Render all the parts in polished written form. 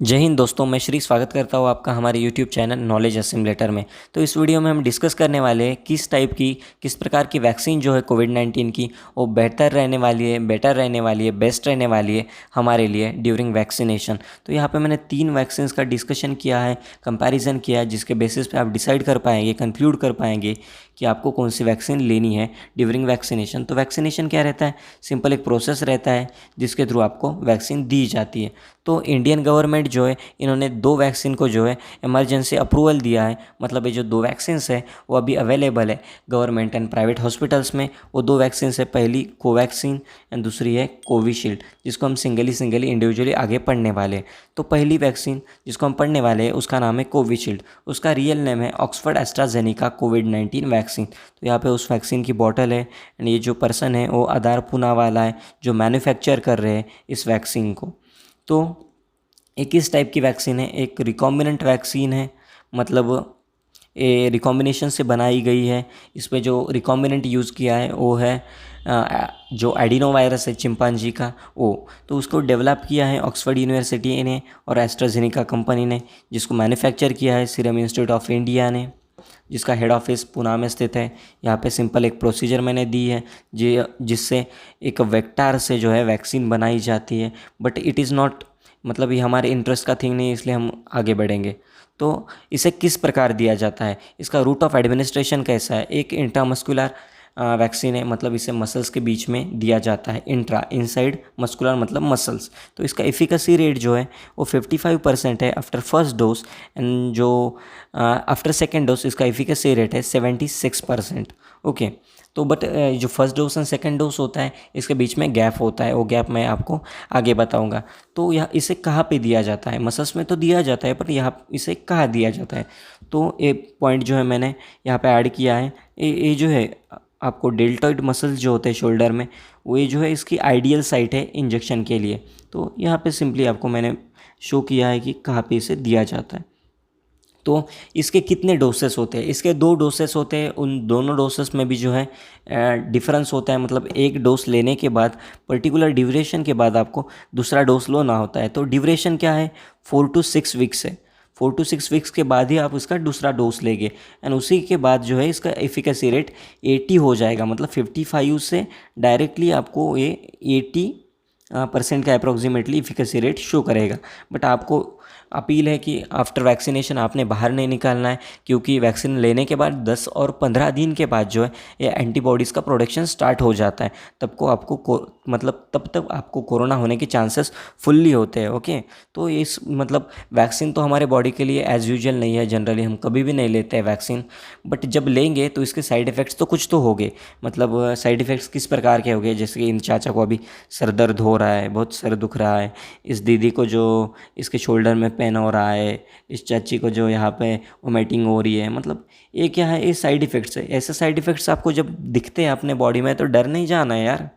जय हिंद दोस्तों, मैं श्री स्वागत करता हूँ आपका हमारे YouTube चैनल नॉलेज असिमुलेटर में। तो इस वीडियो में हम डिस्कस करने वाले हैं किस प्रकार की वैक्सीन जो है कोविड-19 की वो बेहतर रहने वाली है, बेस्ट रहने वाली है हमारे लिए ड्यूरिंग वैक्सीनेशन। तो यहाँ पे मैंने 3 वैक्सीन्स का डिस्कशन किया है, कंपैरिजन किया है, जिसके बेसिस पे आप डिसाइड कर पाएंगे, कंक्लूड कर पाएंगे कि आपको कौन सी वैक्सीन लेनी है ड्यूरिंग वैक्सीनेशन। तो वैक्सीनेशन क्या रहता है? सिंपल एक प्रोसेस रहता है जिसके थ्रू आपको वैक्सीन दी जाती है। तो इंडियन गवर्नमेंट जो है इन्होंने 2 वैक्सीन को जो है इमरजेंसी अप्रूवल दिया है। मतलब ये जो 2 वैक्सीन्स है वो अभी अवेलेबल है गवर्नमेंट एंड प्राइवेट हॉस्पिटल्स में। वो 2 वैक्सीन्स है, पहली कोवैक्सीन एंड दूसरी है कोविशील्ड, जिसको हम सिंगली इंडिविजुअली आगे पढ़ने वाले हैं। तो पहली वैक्सीन जिसको हम पढ़ने वाले हैं उसका नाम है कोविशील्ड। उसका रियल नेम है ऑक्सफर्ड एस्ट्राजेनेका कोविड-19 वैक्सीन। तो यहाँ पे उस वैक्सीन की बॉटल है एंड ये जो पर्सन है वो आधार पूनावाला है जो मैन्युफैक्चर कर रहे हैं इस वैक्सीन को। तो एक किस टाइप की वैक्सीन है? एक रिकॉम्बिनेंट वैक्सीन है, मतलब ये रिकॉम्बिनेशन से बनाई गई है। इस पे जो रिकॉम्बिनेंट यूज़ किया है वो है जो एडिनो वायरस है चिंपांजी का वो। तो उसको डेवलप किया है ऑक्सफर्ड यूनिवर्सिटी ने और एस्ट्राजेनेका कंपनी ने, जिसको मैन्युफैक्चर किया है सीरम इंस्टीट्यूट ऑफ इंडिया ने, जिसका हेड ऑफिस पुणे में स्थित है। यहाँ पे सिंपल एक प्रोसीजर मैंने दी है जिससे एक वेक्टर से जो है वैक्सीन बनाई जाती है। बट इट इज़ नॉट, मतलब ये हमारे इंटरेस्ट का थिंग नहीं है, इसलिए हम आगे बढ़ेंगे। तो इसे किस प्रकार दिया जाता है, इसका रूट ऑफ एडमिनिस्ट्रेशन कैसा है? एक इंट्रामस्कुलर वैक्सीन है, मतलब इसे मसल्स के बीच में दिया जाता है। इनसाइड मस्कुलर मतलब मसल्स। तो इसका एफिकेसी रेट जो है वो 55% है आफ्टर फर्स्ट डोज एंड जो आफ्टर सेकेंड डोज इसका एफिकेसी रेट है 76%। ओके। तो बट जो first dose and second dose होता है इसके बीच में गैप होता है, वो गैप मैं आपको आगे बताऊंगा। तो यह इसे कहाँ पे दिया जाता है? मसल्स में तो दिया जाता है, पर यहाँ इसे कहाँ दिया जाता है? तो एक पॉइंट जो है मैंने यहाँ पे ऐड किया है। ये जो है आपको डेल्टॉइड मसल्स जो होते हैं शोल्डर में, वो ये जो है इसकी आइडियल साइट है इंजेक्शन के लिए। तो यहाँ पे सिंपली आपको मैंने शो किया है कि कहाँ पे इसे दिया जाता है। तो इसके कितने डोसेस होते हैं? इसके 2 डोसेस होते हैं। उन दोनों डोसेस में भी जो है डिफरेंस होता है। मतलब एक डोज लेने के बाद पर्टिकुलर ड्यूरेशन के बाद आपको दूसरा डोज लेना होता है। तो ड्यूरेशन क्या है? 4 to 6 वीक्स है। 4 to 6 वीक्स के बाद ही आप इसका दूसरा डोज लेंगे एंड उसी के बाद जो है इसका एफिकेसी रेट 80 हो जाएगा। मतलब 55 से डायरेक्टली आपको ये 80% का अप्रोक्सीमेटली एफिकेसी रेट शो करेगा। बट आपको अपील है कि आफ्टर वैक्सीनेशन आपने बाहर नहीं निकालना है, क्योंकि वैक्सीन लेने के बाद 10 और 15 दिन के बाद जो है ये एंटीबॉडीज़ का प्रोडक्शन स्टार्ट हो जाता है। तब तक आपको कोरोना होने के चांसेस फुल्ली होते हैं। ओके। तो इस मतलब वैक्सीन तो हमारे बॉडी के लिए एज़ यूजुअल नहीं है, जनरली हम कभी भी नहीं लेते हैं वैक्सीन। बट जब लेंगे तो इसके साइड इफ़ेक्ट्स तो कुछ तो होंगे। मतलब साइड इफ़ेक्ट्स किस प्रकार के होंगे? जैसे कि इन चाचा को अभी सर दर्द हो रहा है, बहुत सर दुख रहा है। इस दीदी को जो इसके शोल्डर में पेन हो रहा है, इस चाची को जो यहाँ पे वोमिटिंग हो रही है। मतलब ये क्या है? ये साइड इफ़ेक्ट्स है। ऐसे साइड इफ़ेक्ट्स आपको जब दिखते हैं अपने बॉडी में तो डर नहीं जाना है यार।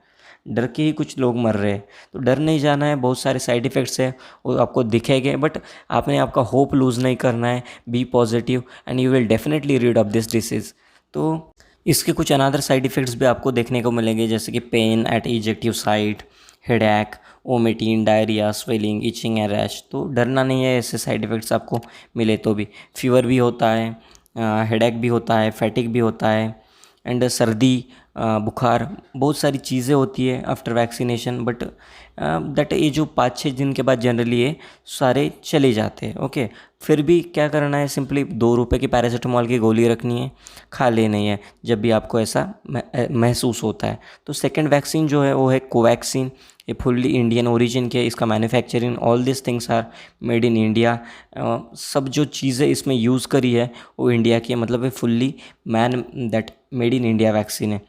डर के ही कुछ लोग मर रहे हैं, तो डर नहीं जाना है। बहुत सारे साइड इफ़ेक्ट्स है वो आपको दिखेंगे, बट आपने आपका होप लूज़ नहीं करना है। Be positive and you will definitely rid of this disease. तो इसके कुछ अनदर साइड इफ़ेक्ट्स भी आपको देखने को मिलेंगे, जैसे कि पेन एट इजेक्टिव site, headache, vomiting, diarrhoea, swelling, itching and rash. तो डरना नहीं है ऐसे साइड इफ़ेक्ट्स आपको मिले तो भी। फीवर भी होता है, हेडेक भी होता है, फैटिक भी होता है एंड सर्दी, बुखार, बहुत सारी चीज़ें होती है आफ्टर वैक्सीनेशन। बट दैट ये जो 5-6 दिन के बाद जनरली ये सारे चले जाते हैं। ओके। फिर भी क्या करना है? सिंपली 2 रुपए की पैरासीटामॉल की गोली रखनी है, खा लेनी है जब भी आपको ऐसा महसूस होता है। तो सेकंड वैक्सीन जो है वो है कोवैक्सीन। ये फुल्ली इंडियन ओरिजिन के, इसका manufacturing all this things are made in India. सब जो चीज़ें इसमें यूज़ करी है वो इंडिया की है। मतलब ये fully made in India vaccine है।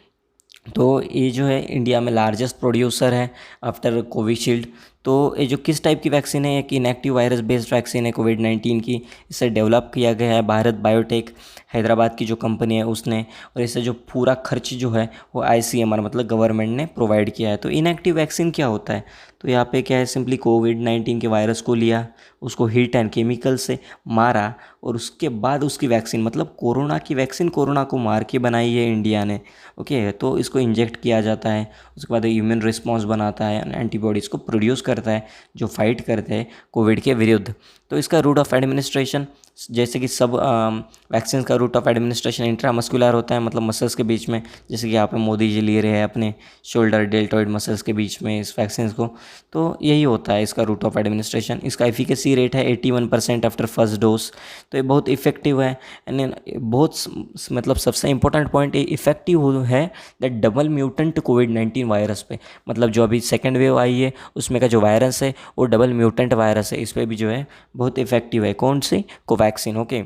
तो ये जो है इंडिया में लार्जेस्ट प्रोड्यूसर है आफ्टर कोविशील्ड। तो ये जो किस टाइप की वैक्सीन है? एक इनएक्टिव वायरस बेस्ड वैक्सीन है कोविड-19 की। इसे डेवलप किया गया है भारत बायोटेक, हैदराबाद की जो कंपनी है उसने, और इसे जो पूरा खर्च जो है वो ICMR मतलब गवर्नमेंट ने प्रोवाइड किया है। तो इनएक्टिव वैक्सीन क्या होता है? तो यहाँ पे क्या है, सिंपली कोविड-19 के वायरस को लिया, उसको हीट एंड केमिकल से मारा और उसके बाद उसकी वैक्सीन, मतलब कोरोना की वैक्सीन कोरोना को मार के बनाई है इंडिया ने। ओके। तो इसको इंजेक्ट किया जाता है, उसके बाद इम्यून रिस्पॉन्स बनाता है, एंटीबॉडीज़ को प्रोड्यूस करता है, जो फाइट करते हैं कोविड के विरुद्ध। तो इसका रूट ऑफ एडमिनिस्ट्रेशन, जैसे कि सब वैक्सीन का रूट ऑफ एडमिनिस्ट्रेशन इंट्रामस्कुलर होता है, मतलब मसल्स के बीच में, जैसे कि यहाँ पे मोदी जी ले रहे हैं अपने शोल्डर डेल्टॉइड मसल्स के बीच में इस वैक्सीन को। तो यही होता है इसका रूट ऑफ एडमिनिस्ट्रेशन। इसका एफिकेसी रेट है 81% आफ्टर फर्स्ट डोज। तो ये बहुत इफेक्टिव है एंड बहुत मतलब सबसे इंपॉर्टेंट पॉइंट ये इफेक्टिव है that double mutant covid virus पे। मतलब जो अभी सेकेंड वेव आई है उसमें का जो वायरस है वो डबल म्यूटेंट वायरस है, इस पर भी जो है बहुत इफेक्टिव है। कौन सी? कोवैक्सीन। ओके,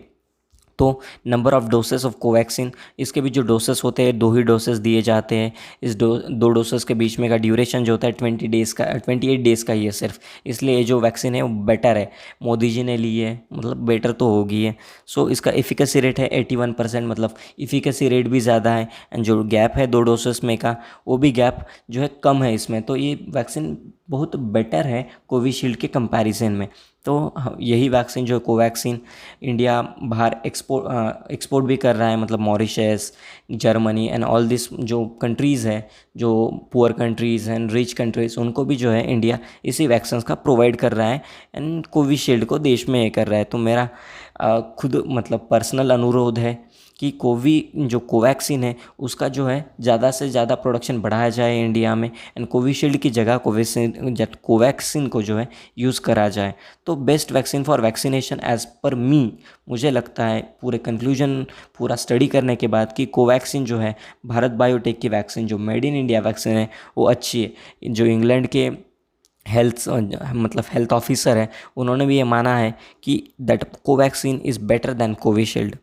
तो number of doses of Covaxin, इसके भी जो डोसेस होते हैं 2 ही डोसेस दिए जाते हैं। इस दो डोसेस के बीच में का ड्यूरेशन जो होता है 28 डेज़ का ही है सिर्फ। इसलिए ये जो वैक्सीन है वो बेटर है, मोदी जी ने ली है मतलब बेटर तो होगी है। सो इसका एफिकेसी रेट है 81%, मतलब एफिकेसी रेट भी ज़्यादा है एंड जो गैप है 2 डोसेस में का वो भी गैप जो है कम है इसमें। तो ये वैक्सीन बहुत बेटर है कोविशील्ड के कंपैरिजन में। तो यही वैक्सीन जो है कोवैक्सीन इंडिया बाहर एक्सपोर्ट भी कर रहा है, मतलब Mauritius, Germany and all this जो कंट्रीज़ है, जो poor countries and rich countries, उनको भी जो है इंडिया इसी वैक्सीन का प्रोवाइड कर रहा है एंड कोविशील्ड को देश में ये कर रहा है। तो मेरा खुद मतलब पर्सनल अनुरोध है कि जो कोवैक्सीन है उसका जो है ज़्यादा से ज़्यादा प्रोडक्शन बढ़ाया जाए इंडिया में एंड कोविशील्ड की जगह कोवैक्सीन को जो है यूज़ करा जाए। तो best vaccine for vaccination as per me, मुझे लगता है पूरे कंक्लूजन पूरा स्टडी करने के बाद कि कोवैक्सीन जो है भारत बायोटेक की वैक्सीन जो मेड इन इंडिया वैक्सीन है वो अच्छी है। जो इंग्लैंड के हेल्थ ऑफिसर है उन्होंने भी ये माना है कि that Covaxin is better than Covishield.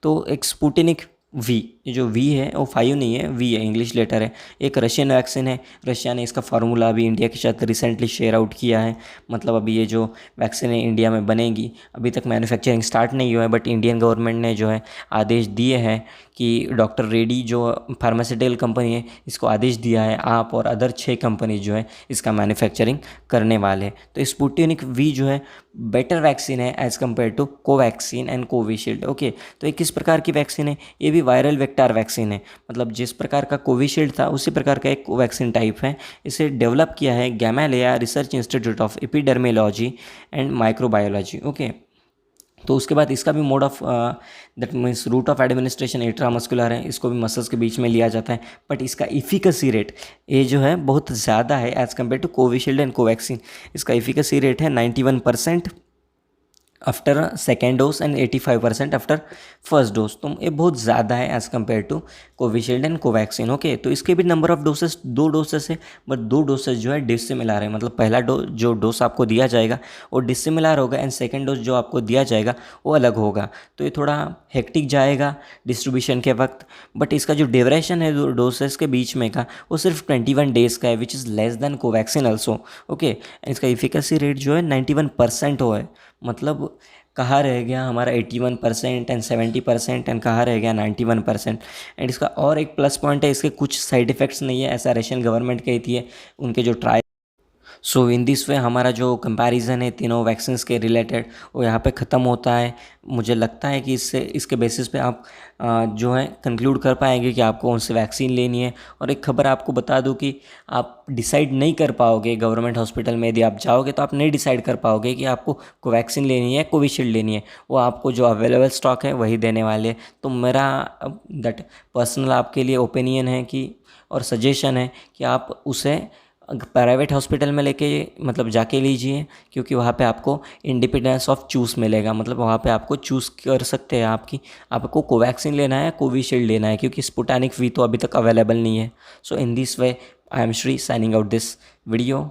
तो एक स्पुटनिक वी, जो वी है वो 5 नहीं है, वी है, इंग्लिश लेटर है। एक रशियन वैक्सीन है, रशिया ने इसका फार्मूला अभी इंडिया के साथ रिसेंटली शेयर आउट किया है। मतलब अभी ये जो वैक्सीन है इंडिया में बनेगी, अभी तक मैन्युफैक्चरिंग स्टार्ट नहीं हुआ है बट इंडियन गवर्नमेंट ने जो है आदेश दिए हैं कि डॉक्टर रेड्डी जो फार्मास्यूटिकल कंपनी है इसको आदेश दिया है आप और अदर 6 कंपनी जो है इसका मैन्युफैक्चरिंग करने वाले हैं। तो स्पुटनिक वी जो है बेटर वैक्सीन है as compare to Covaxin and Covishield. Okay, तो ये किस प्रकार की वैक्सीन है? ये भी वायरल वेक्टर वैक्सीन है, मतलब जिस प्रकार का कोविशील्ड था उसी प्रकार का एक कोवैक्सीन टाइप है। इसे डेवलप किया है Gamaleya research institute of epidemiology and microbiology. Okay, तो उसके बाद इसका भी mode of that means route of administration intramuscular है, इसको भी मसल्स के बीच में लिया जाता है। बट इसका इफिकेसी रेट ये जो है बहुत ज़्यादा है as compare to Covishield and Covaxin. इसका इफिकेसी रेट है 91% after second dose and 85% after first dose. तो ये बहुत ज़्यादा है as compare to Covishield and Covaxin. Okay, तो इसके भी नंबर ऑफ डोसेस 2 डोसेस है बट 2 डोसेस जो है डिसिमिलर है। मतलब पहला जो डोज आपको दिया जाएगा वो डिसिमिलर होगा एंड सेकेंड डोज जो आपको दिया जाएगा वो अलग होगा। तो ये थोड़ा हेक्टिक जाएगा डिस्ट्रीब्यूशन के वक्त। बट इसका जो ड्यूरेशन है डोसेस के बीच में का वो सिर्फ 21 डेज़ का है, which is less than Covaxin also. Okay, इसका इफिकेसी रेट जो है 91% हो है। मतलब कहाँ रह गया हमारा 81% एंड 70% एंड कहाँ रह गया 91%। एंड इसका और एक प्लस पॉइंट है, इसके कुछ साइड इफ़ेक्ट्स नहीं है, ऐसा रशियन गवर्नमेंट कहती है उनके जो ट्रायल। सो इन दिस वे हमारा जो कंपैरिजन है तीनों वैक्सीन्स के रिलेटेड वो यहाँ पे ख़त्म होता है। मुझे लगता है कि इसके बेसिस पे आप जो है कंक्लूड कर पाएंगे कि आपको कौन सी वैक्सीन लेनी है। और एक खबर आपको बता दूं कि आप डिसाइड नहीं कर पाओगे गवर्नमेंट हॉस्पिटल में, यदि आप जाओगे तो आप नहीं डिसाइड कर पाओगे कि आपको कोवैक्सीन लेनी है कोविशील्ड लेनी है। वो आपको जो अवेलेबल स्टॉक है वही देने वाले हैं। तो मेरा दैट पर्सनल आपके लिए ओपिनियन है कि और सजेशन है कि आप उसे प्राइवेट हॉस्पिटल में लेके मतलब जाके लीजिए, क्योंकि वहाँ पे आपको इंडिपेंडेंस ऑफ चूज़ मिलेगा। मतलब वहाँ पे आपको चूज़ कर सकते हैं आपको कोवैक्सीन लेना है कोविशील्ड लेना है, क्योंकि स्पुटानिक वी तो अभी तक अवेलेबल नहीं है। So in this way I am Shri signing out this video.